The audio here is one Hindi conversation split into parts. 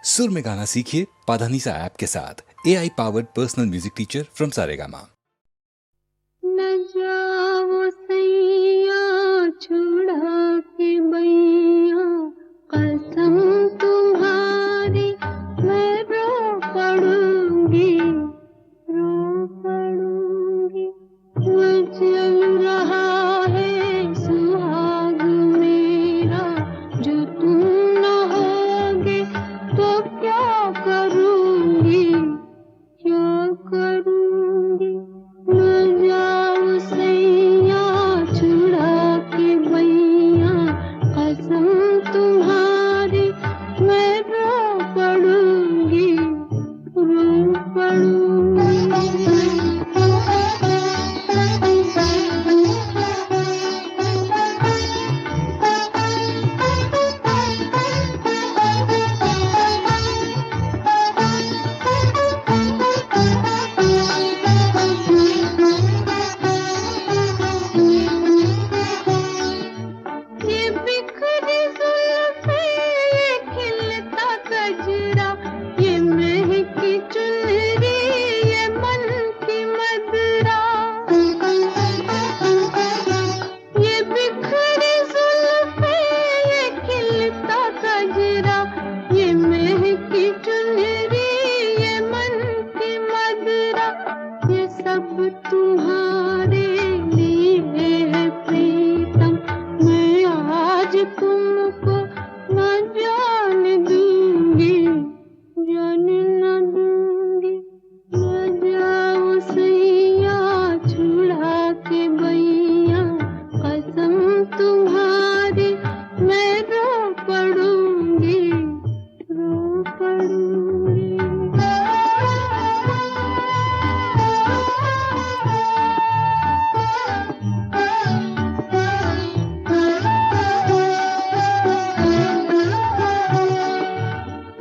सुर में गाना सीखिए पाधानीसा ऐप के साथ। AI powered personal music teacher from Saregama. न जाओ सैया छुड़ा के बैया, कसम तुम्हारी मैं रो पड़ूंगी, रो पड़ूंगी। चल रहा है सुहाग मेरा, जो तुम न होगे तो क्या करूंगी, क्या करूंगी। न जाओ सैया छुड़ा के बैया, कसम तुम्हारी मैं रो पड़ूंगी, रो पड़ूंगी। ये बिखरी जुल्फें, ये खिलता गजरा, ये महकी चुनरी, ये मन की मदरा। ये बिखरी जुल्फें, ये खिलता गजरा, ये महकी चुनरी, ये मन की मदरा। ये सब तुम्हारे लिए है प्रीतम, मैं आज तुमको न जाने दूंगी, जाने न दूंगी। न जाओ सैया छुड़ा के बैया, कसम तुम्हारी मैं रो पड़ूंगी, रो पड़ूंगी।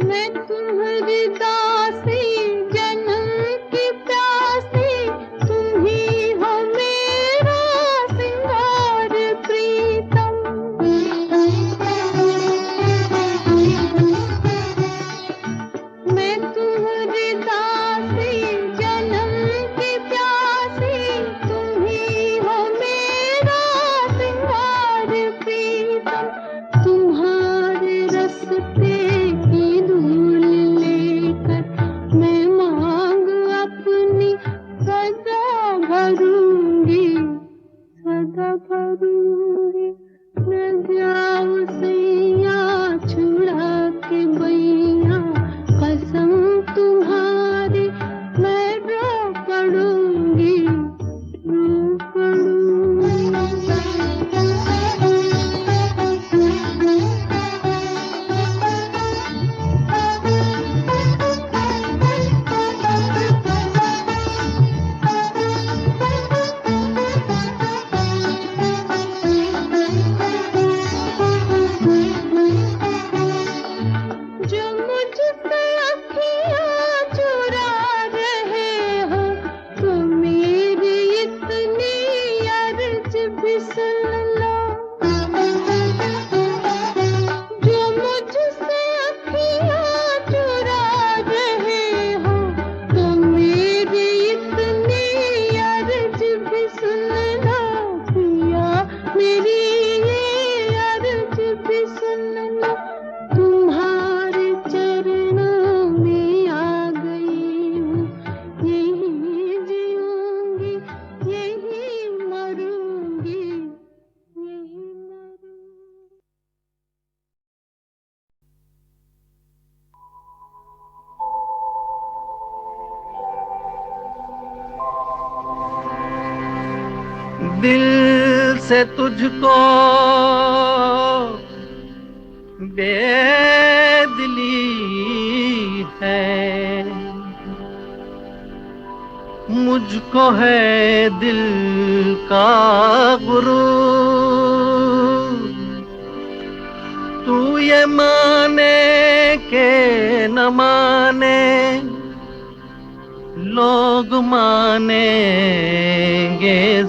मैं तुम्हारी दासी, जन्म की प्यासी, तुम ही हो मेरा सिंगार प्रीतम। मैं तुम्हारी दासी, जन्म की प्यासी, तुम ही हो मेरा सिंगार प्रीतम। तुम्हारे रस्ते की धूल लेकर मैं मांग अपनी सदा भरूंगी, सदा भरूंगी। न जाओ सैया छुड़ा के बैया, कसम तुम्हारी मैं रो पड़ूंगी, रो पड़ूंगी। जो मुझसे अखियाँ चुरा रहे हो, तो मेरी इतनी अर्ज भी सुन लो। जो मुझसे अखियाँ चुरा रहे हो, तो मेरी इतनी अर्ज भी सुन लो। पिया मेरी ये अर्ज भी सुन लो। तुम्हारे चरणों में आ गई हूँ, यही जीऊंगी, यही मरूंगी, यही मरूंगी। दिल से तुझको बेदिली है, मुझको है दिल का गुरूर। तू ये माने के न माने, लोग मानेंगे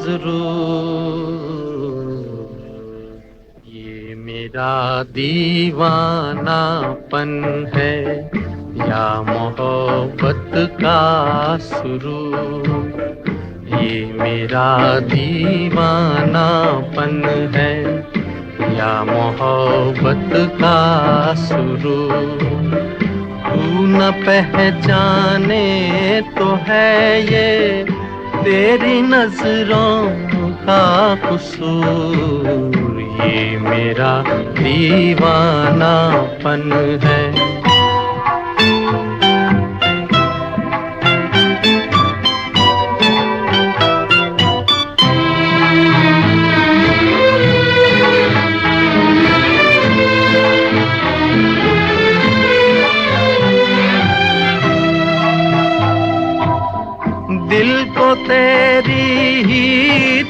जरूर। ये मेरा दीवानापन है, या मोहब्बत का सुरूर, ये मेरा दीवानापन है या मोहब्बत का सुरूर। तू न पहचाने तो है ये तेरी नजरों का कसूर, ये मेरा दीवानापन है। दिल को तेरी ही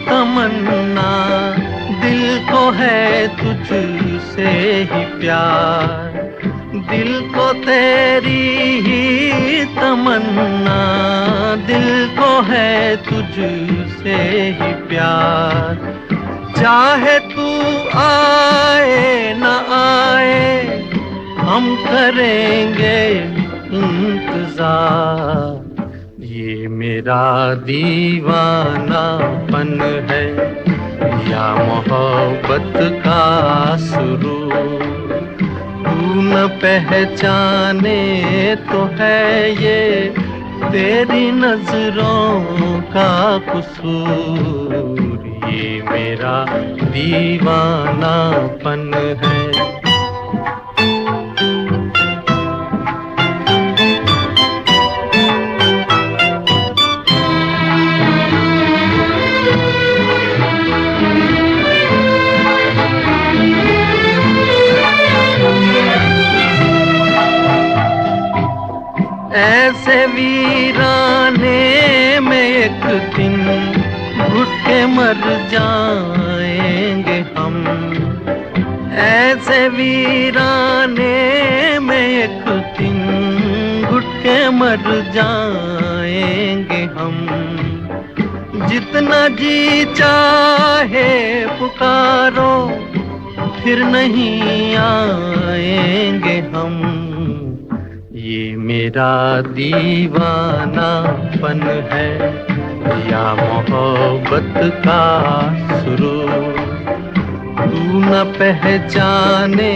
तमन्ना, दिल को है तुझसे ही प्यार, दिल को तेरी ही तमन्ना, दिल को है तुझसे ही प्यार। चाहे तू आए न आए हम करेंगे इंतजार, ये मेरा दीवानापन है या मोहब्बत का सुरूर। तू न पहचाने तो है ये तेरी नजरों का कसूर, ये मेरा दीवानापन है। ऐसे वीराने में एक दिन घुट के मर जाएंगे हम, ऐसे वीराने में एक दिन घुट के मर जाएंगे हम। जितना जी चाहे पुकारो फिर नहीं आएंगे हम, ये मेरा दीवानापन है या मोहब्बत का सुरूर। तू न पहचाने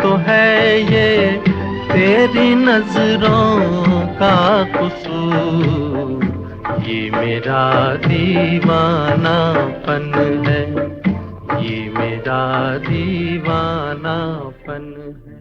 तो है ये तेरी नजरों का कसूर, ये मेरा दीवानापन है, ये मेरा दीवानापन है।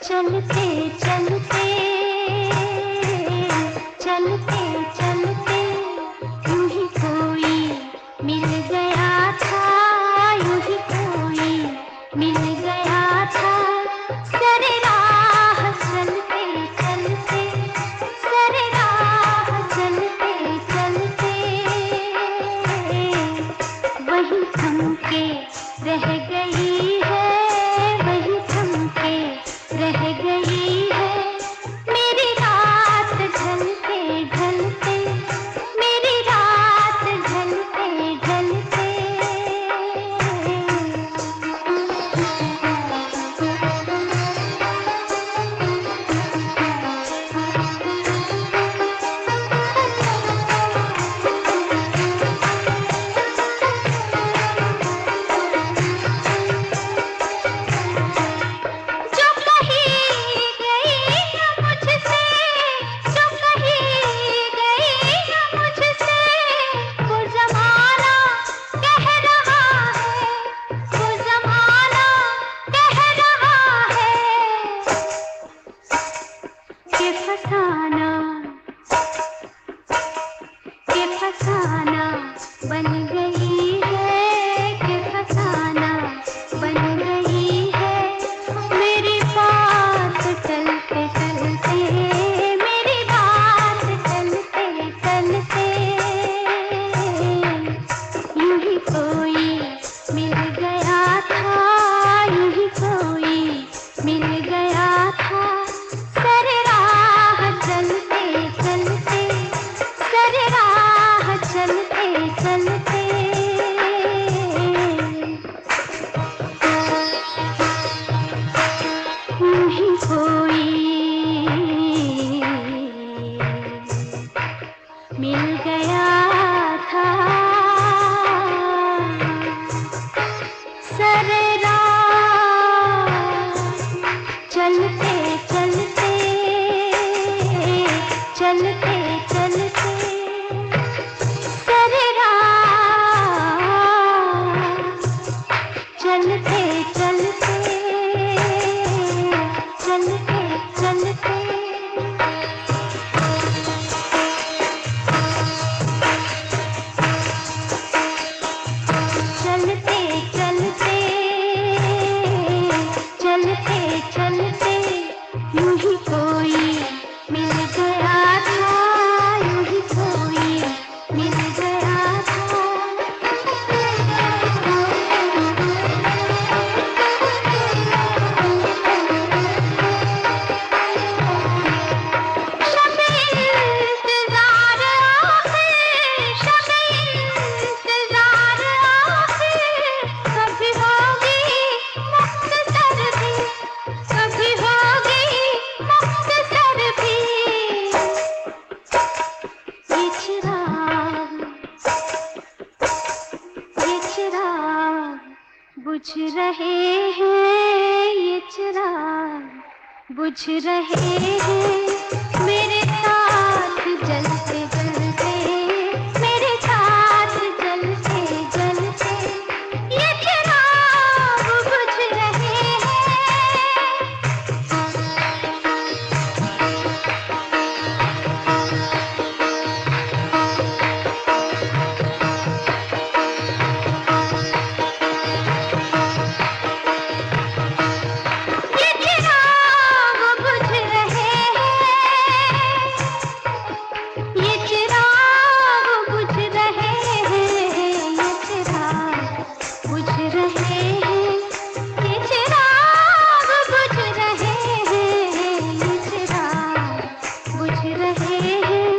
चलते चलते चलते चलते यूं ही कोई मिल गया था, यूं ही कोई मिल गया था। सरे राह चलते चलते, सरे राह चलते चलते वही थम के रह गई है, वही थम के रह गई है मेरी रात ढलते ढलते, मेरी रात ढलते ढलते। चलते चलते चलते चलते चलते चलते चलते चलते यूं ही कोई मिल गया था, यूं ही कोई मिल गया था। शब-ए इंतज़ार आखिर, शब-ए इंतज़ार आखिर, कभी होगी मुख्तसर भी, कभी होगी मुख्तसर भी। ये चिराग बुझ रहे हैं, ये चिराग बुझ रहे हैं, मेरे साथ जलते जलते, मेरे साथ जलते जलते ये चिराग बुझ रहे हैं। ये चिराग बुझ रहे हैं, ये चिराग बुझ रहे हैं, ये चिराग बुझ रहे हैं, ये चिराग बुझ रहे हैं, ये चिराग बुझ रहे हैं,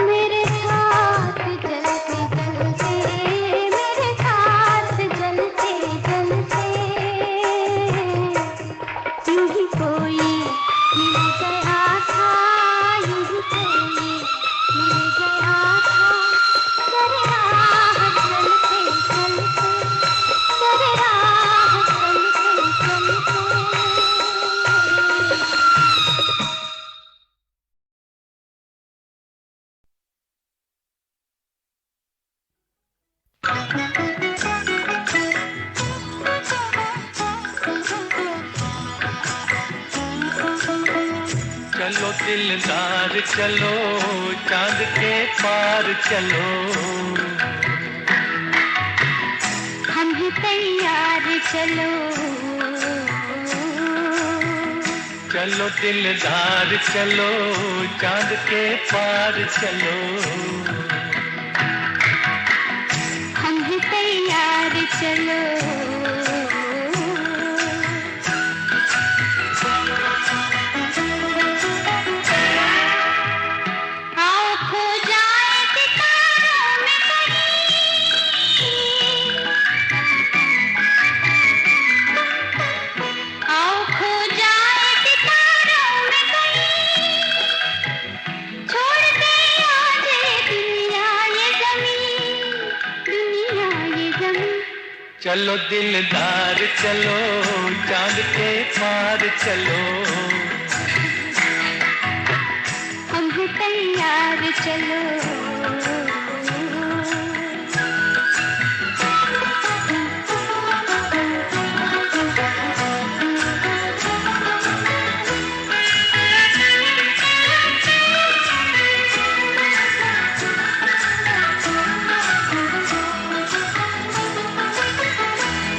मेरे साथ जलते जलते, मेरे साथ जलते जलते यूं ही कोई मिल गया था, यूं ही कोई मिल गया था। सर राह चलते चलते, सर राह चलते चलते। चलो दिलदार चलो, चांद के पार चलो। हम ही तैयार चलो, चलो दिलदार चलो, चांद के पार चलो। हम ही तैयार चलो। आओ खो जाए सितारों में कहीं, आओ खो जाए सितारों में कहीं, छोड़ दे आज दुनिया ये ज़मीं, दुनिया ये ज़मीं। चलो दिलदार चलो, चांद के पार चलो। हम हैं तैयार चलो।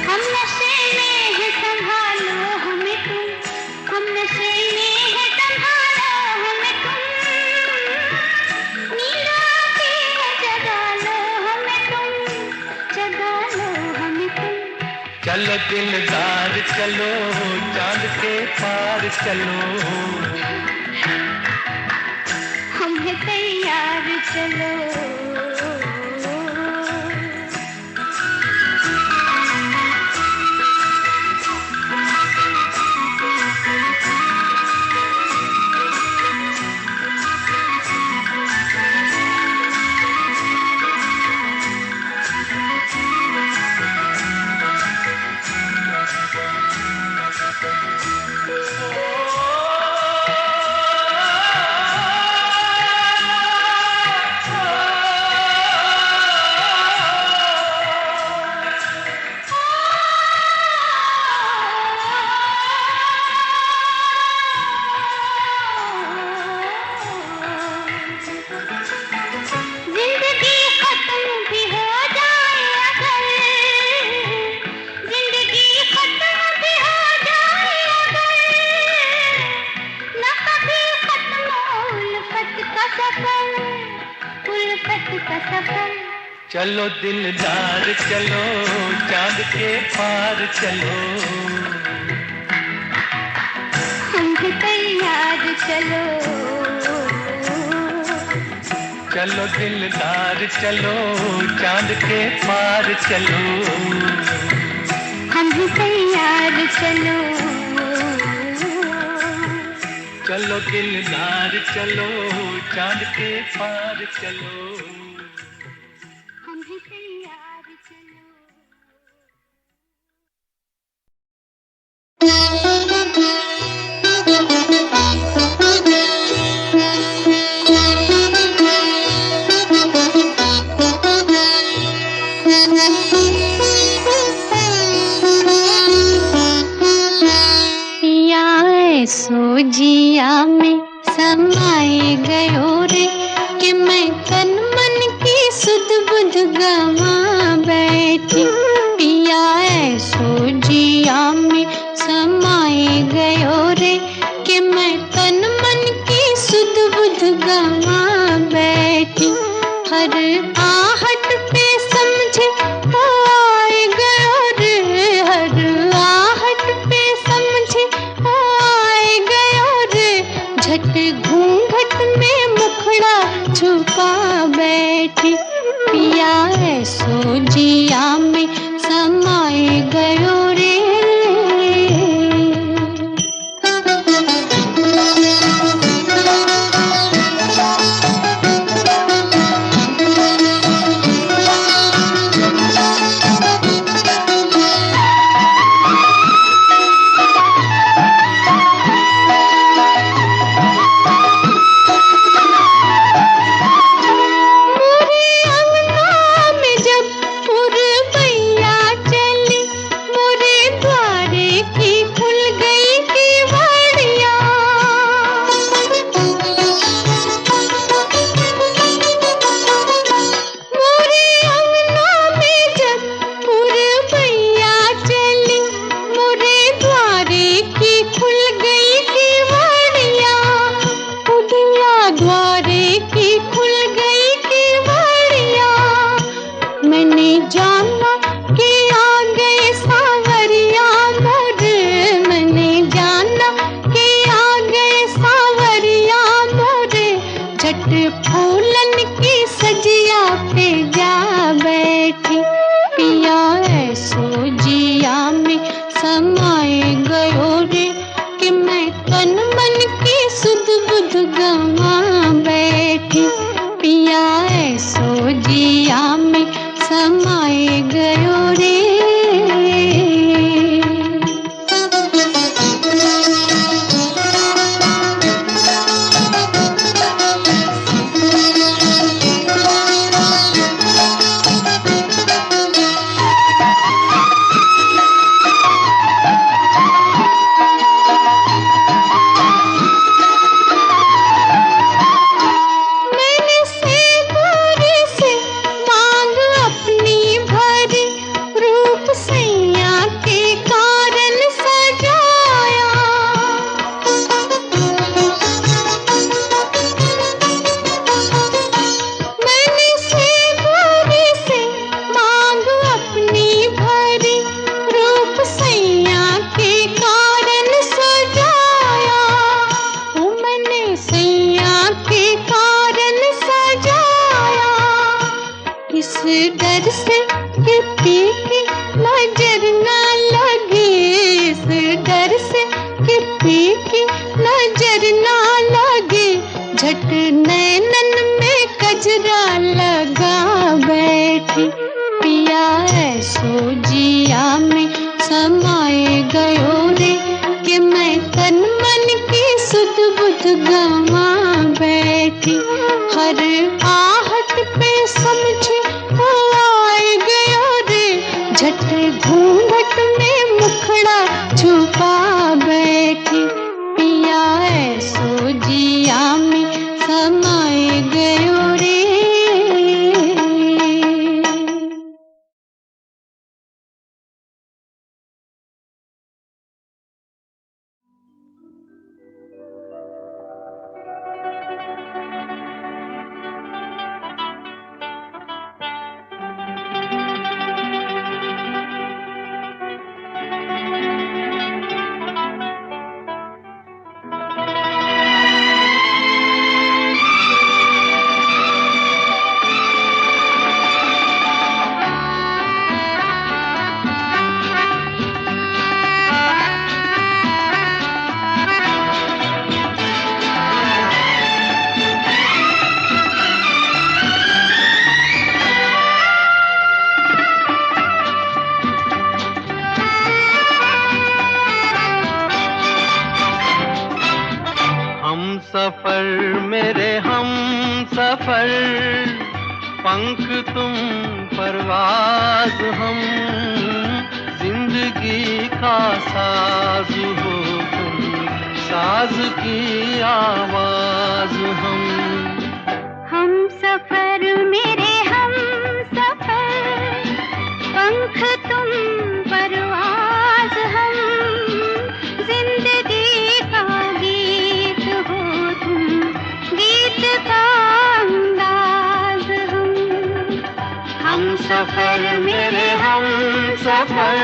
हम नशे में है संभालो हमें तुम, हम नशे में है संभालो हमें तुम, नींद आती है जगा लो हमें तुम, जगा लो हमें तुम। चलो दिलदार चलो, चांद के पार चलो। हम हैं तैयार चलो। Oh चलो दिलदार चलो चांद के पार चलो हम भी तैयार चलो चलो दिलदार चलो चांद के पार चलो हम भी तैयार चलो चलो दिलदार चलो चांद के पार चलो हम भी तैयार चलो पिया ऐसो जिया में समाए गयो रे कि मैं तन मन की सुध बुध गवा बैठी पिया ऐसो जिया में समाए गयो रे कि मैं तन मन की सुध बुध गवा बैठी हर आहट पे समझे ओ आए गयो रे हर आहट पे समझे ओ आए गयो रे झट घूंघट में मुखड़ा छुपा बैठी पिया ऐसो जिया में समाए गयो रे फूलन की सजिया पे जा बैठी पिया ऐसो जिया में समाए गयो रे कि मैं तन मन की सुध बुध गवा बैठी पिया ऐसो जिया में समाए गयो रे डर से कि पीकी नजर न लगे इस डर से कि पीकी नजर न लगे झट नैनन में कजरा लगा बैठी पिया ऐसो जिया में समाए गयो रे कि मैं तन मन की सुध बुध गवा बैठी हर आहट पे समझे आए गयो रे झट घूंघट में मुखड़ा छुपा बैठी पिया ऐसो जिया में समाए गयो रे सफर मेरे हम सफर, पंख तुम परवाज हम, जिंदगी का साज हो तुम, साज की आवाज हम सफर मेरे हम सफर, पंख तुम परवाज हम, जिंदगी का गीत हो तुम, गीत का अंदाज हम सफर मेरे हम सफर।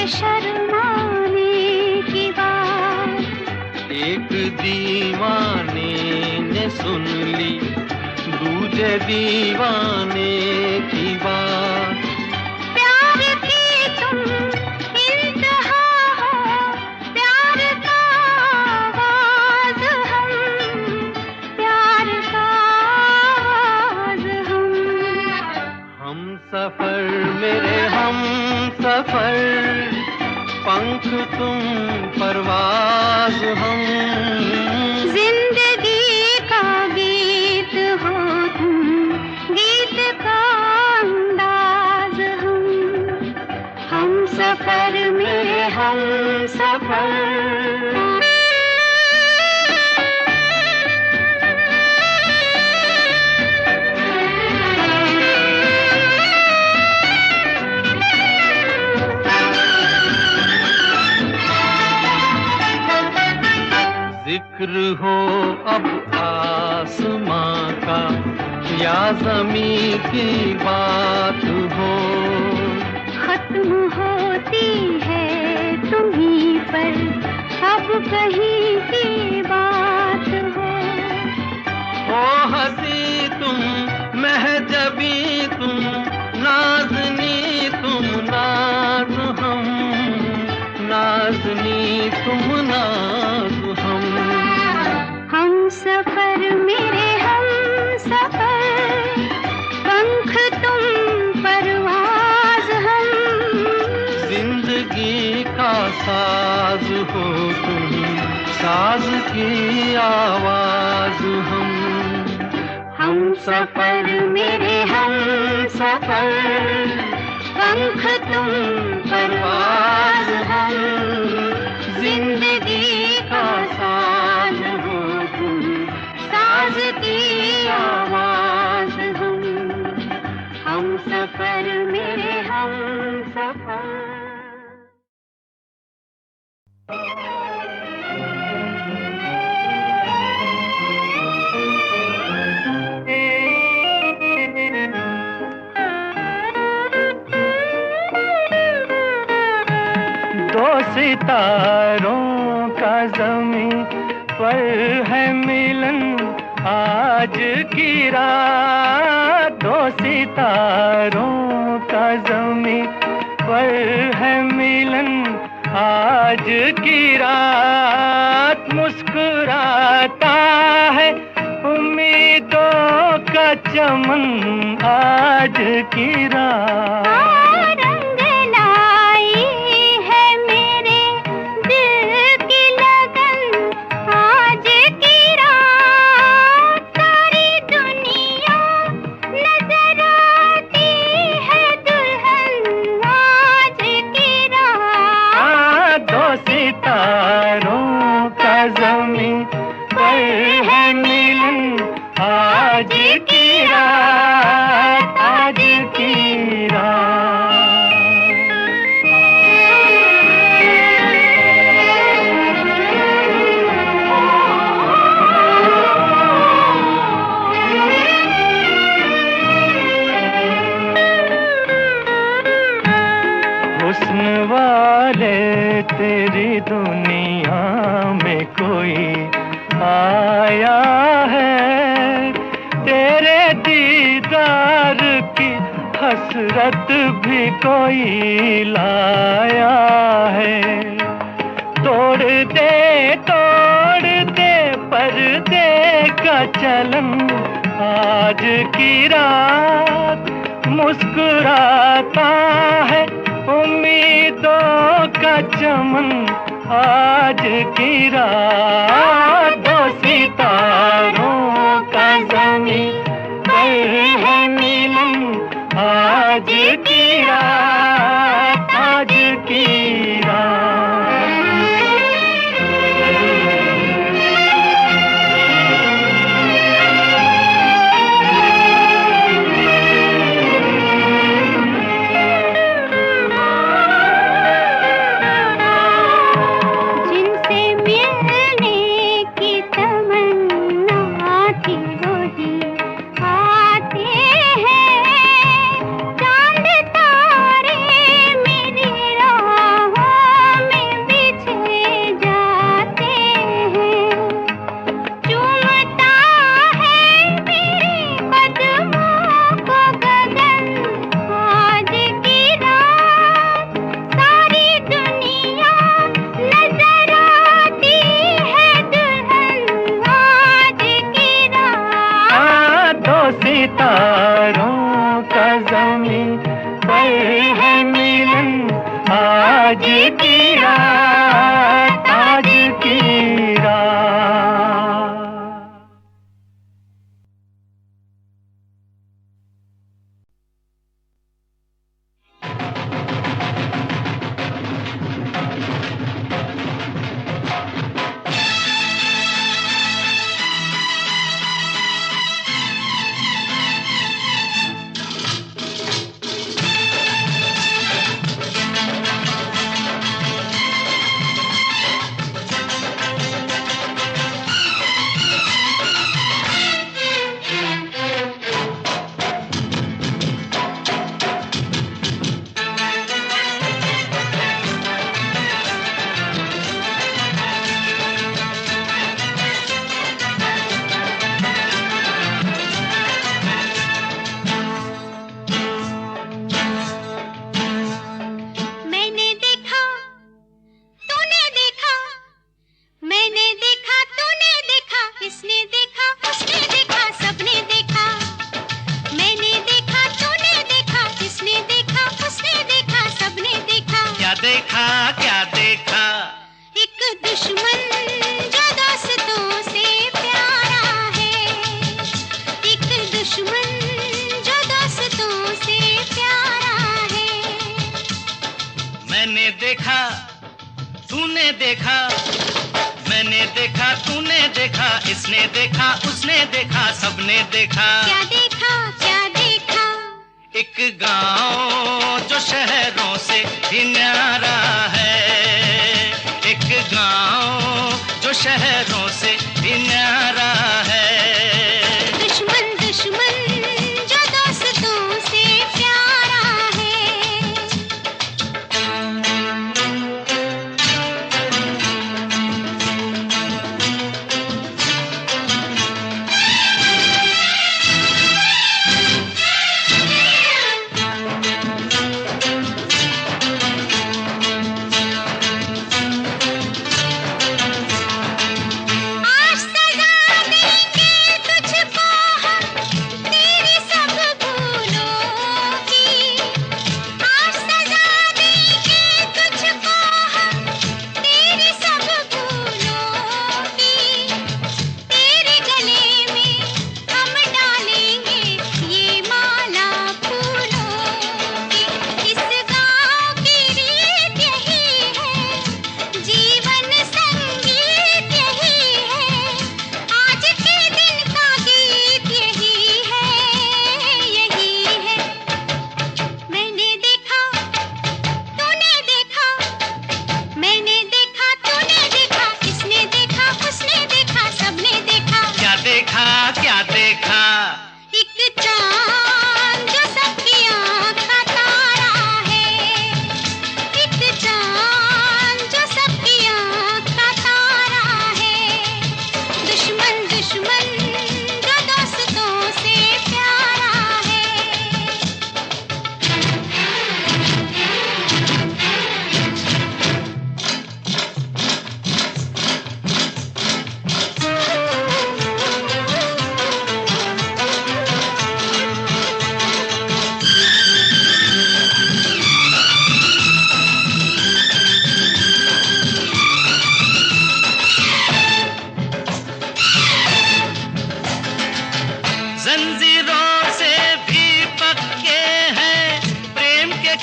शर्माने की बात एक दीवाने ने सुन ली, दूजे दीवाने की बात। प्यार की तुम इंतहा हो, प्यार का आवाज हम, प्यार का आवाज हम सफर मेरे हम सफर, पंख तुम परवाज हम, जिंदगी का गीत हो तुम, गीत का अंदाज हम सफर मेरे हम सफर। जिक्र हो अब आसमां का या ज़मीं की बात हो, खत्म होती है तुम्हीं पर अब कहीं की बात हो हंसी तुम महजबी तुम, नाज़नी तुम नाज हम, नाज़नी तुम नाज हम सफर मेरे हम सफर, पंख तुम परवाज हम, जिंदगी का साज हो तुम, साज की आवाज हम सफर मेरे हम सफर, पंख तुम परवाज हम, जिंदगी का साज हो तुम, साज की आवाज हम सफर मेरे हम सफर। दो सितारों का ज़मीं पर है मिलन आज की रात, दो सितारों का ज़मीं पर है मिलन आज की रात, मुस्कुराता है उम्मीदों का चमन आज की रात। सितारों का ज़मीं पर है मिलन आज की रात, आज की रात। हुस्न वाले तेरी दुनिया में कोई आया है, तेरे दीदार की हसरत भी कोई लाया है। तोड़ दे पर्दे का चलन, आज की रात मुस्कुराता है उम्मीदों का चमन। आज की रात दो सितारों का ज़मीं पर है मिलन। आज की रात, आज की रात। सितारों का ज़मीं पर है मिलन। आज की रात, आज की रात। क्या देखा? एक दुश्मन जो दोस्तों से प्यारा है। एक दुश्मन जो दोस्तों से प्यारा है। मैंने देखा, तूने देखा, मैंने देखा, तूने देखा, इसने देखा, उसने देखा, सबने देखा। क्या देखा? क्या देखा? एक गांव जो शहरों से भी न्यारा है। एक गांव जो शहरों से भी न्यारा है। दुश्मन दुश्मन जो दोस्तों से प्यारा है। आज सजा देंगे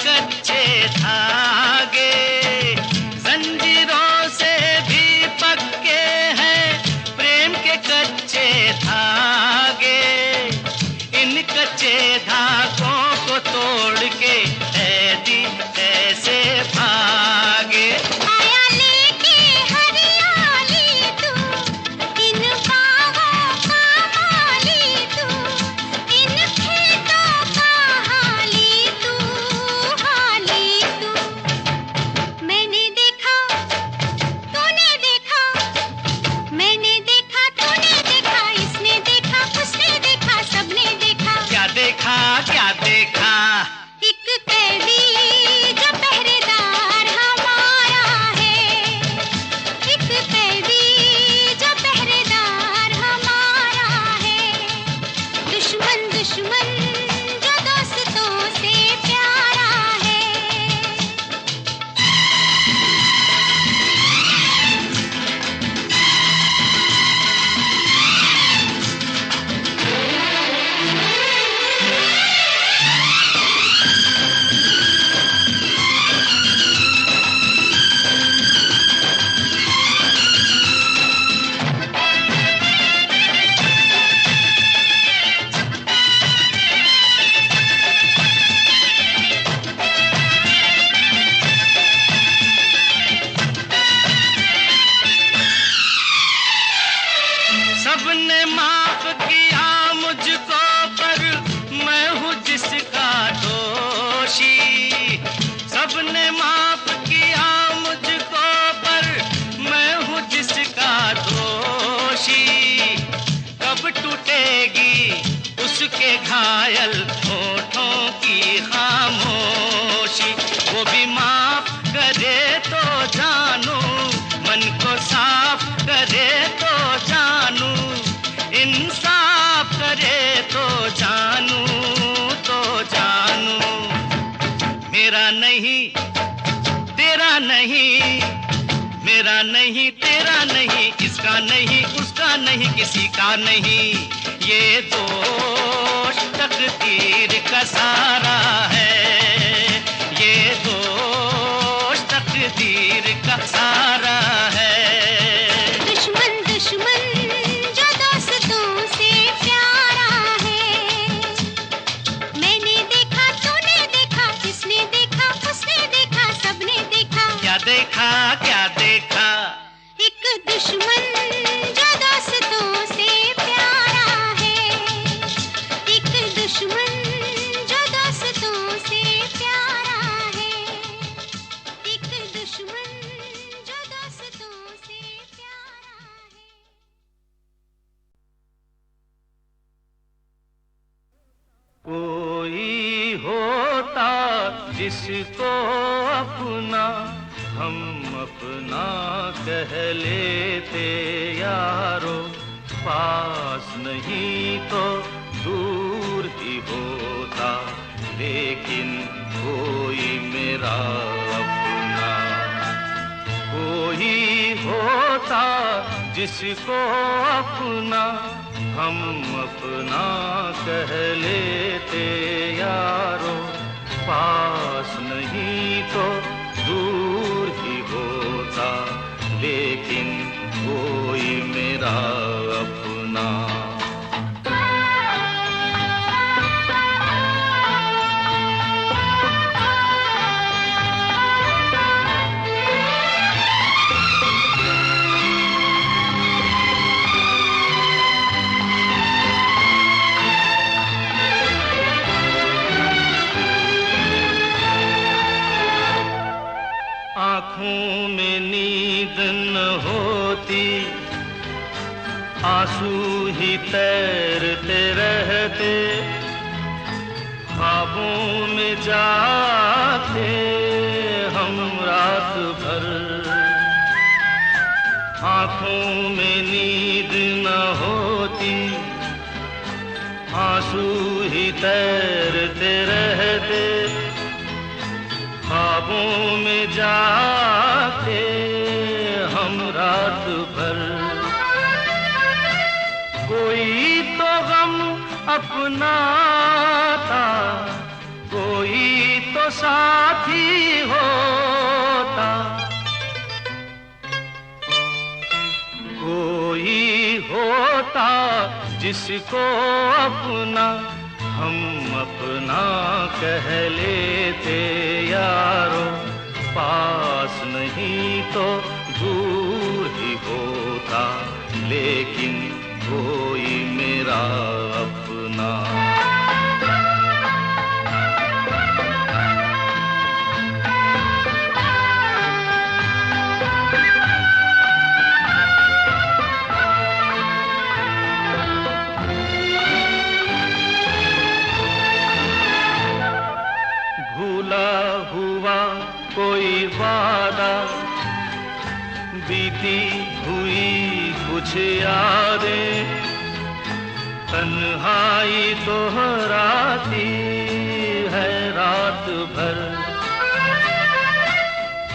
कच्चे धागे जंजीरों से भी पक्के हैं प्रेम के कच्चे धागे। इन कच्चे धागों को तोड़ के ऐदी ऐसे भागे। आया लेके हरियाली तू, इन बागों का माली तू, इन खेतों का हाली तू, हाली तू। मैंने देखा, तूने देखा, मैंने देखा, तूने देखा, इसने देखा, उसने देखा, सबने देखा। क्या देखा, क्या देखा? एक कैदी जो पहरेदार हमारा है, एक कैदी जो पहरेदार हमारा है। दुश्मन दुश्मन जो दोस्तों से प्यारा है। सबने माफ किया मुझको पर मैं हूँ जिसका दोषी। सबने माफ किया मुझको पर मैं हूँ जिसका दोषी। कब टूटेगी उसके घायल होठों की खामोशी। वो भी माफ करे तो जानू, मन को साफ करे तो जानू, इंसाफ करे तो जानू, तो जानू। मेरा नहीं तेरा नहीं, मेरा नहीं तेरा नहीं, इसका नहीं उसका नहीं, किसी का नहीं। ये दोष तकदीर का सारा है, ये दोष तकदीर का सारा है। दुश्मन दुश्मन जो दोस्तों से प्यारा है। मैंने देखा, तूने देखा, इसने देखा, उसने देखा, सबने देखा। क्या देखा, क्या देखा? एक दुश्मन जो दोस्तों से प्यारा है, एक दुश्मन जो दोस्तों से प्यारा है, एक दुश्मन जो दोस्तों से प्यारा है। कोई होता जिसको अपना हम अपना कह लेते यारो, पास नहीं तो दूर ही होता, लेकिन कोई मेरा अपना। कोई होता जिसको अपना हम अपना कह लेते यारो, पास नहीं तो दूर ही होता, लेकिन कोई मेरा अपना। आँखों में नींद न होती, आंसू ही तैरते रहते, ख्वाबों में जाते हम रात भर। आँखों में नींद न होती, आंसू ही तैरते रहते, ख्वाबों में जाते हम रात भर। कोई तो गम अपना था, कोई तो साथी होता, कोई होता जिसको अपना हम अपना कह लेते यारो, पास नहीं तो दूर ही होता, लेकिन कोई मेरा अपना। भूला हुआ कोई वादा, बीती हुई कुछ यादें, तन्हाई दोहराती है रात भर।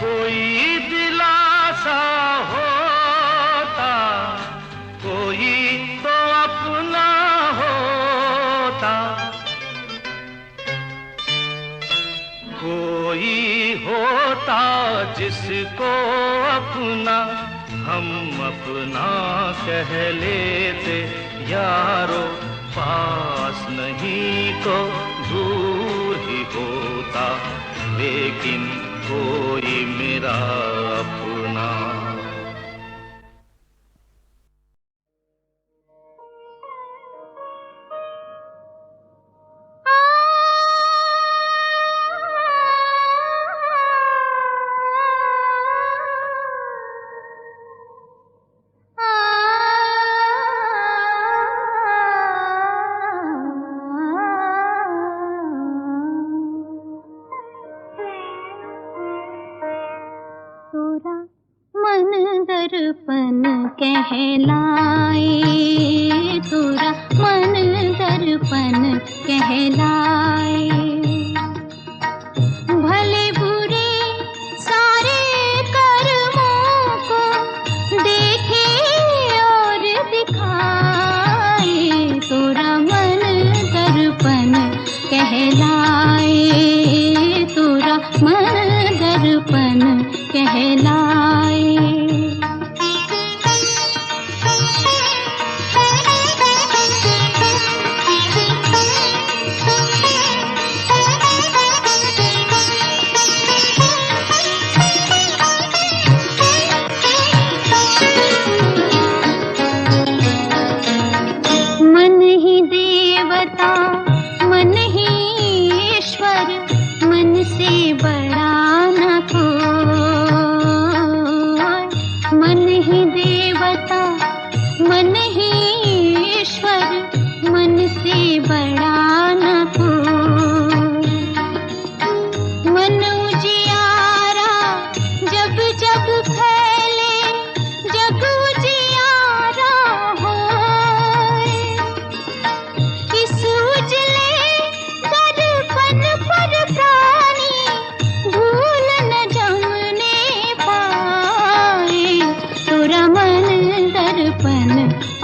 कोई दिलासा होता, कोई तो अपना होता, कोई होता जिसको अपना हम अपना कह लेते यारो, पास नहीं तो दूर ही होता, लेकिन कोई मेरा अपना। दर्पण कहलाए, तोरा मन दर्पण कहलाए, भले बुरे सारे कर्मों को देखे और दिखाए, तोरा मन दर्पण कहलाए, तोरा मन दर्पण कहलाए। मन ही देवता, मन ही ईश्वर, मन से बड़ा न कोई। मन ही देवता, मन ही ईश्वर, मन से बड़ा न कोई। मन उजियारा जब जब फैले, जग उजियारा होए। इस उजले दर्पण पर प्राणी भूल न जमने पाए, तोरा मन दर्पण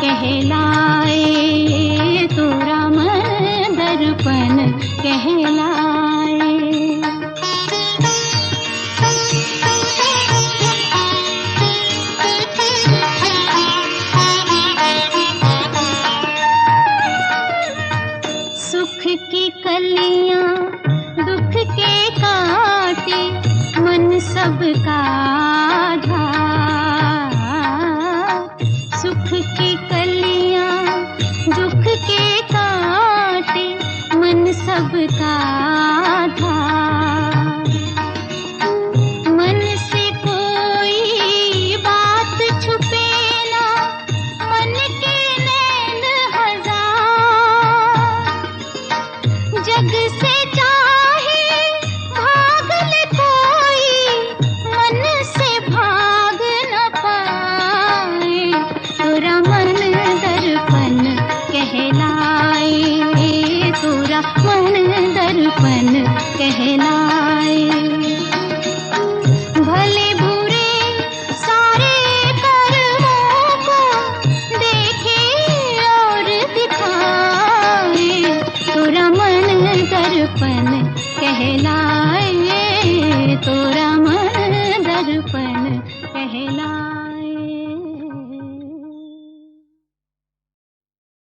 कहलाए, तोरा मन दर्पण कहलाए। सुख की कलियां दुख के काटे, मन सबका आधा। सुख की कलियां दुख के काटे, मन सबका आधा। मन से कोई बात छुपे ना, मन के नैन हजार। जग से चाहे भाग ले कोई, मन से भाग न पाए, तोरा मन दर्पण कहलाए, तोरा मन दर्पण कहलाए। भले बुरे सारे कर्मों को देखे और दिखाए, तोरा मन दर्पण कहलाए।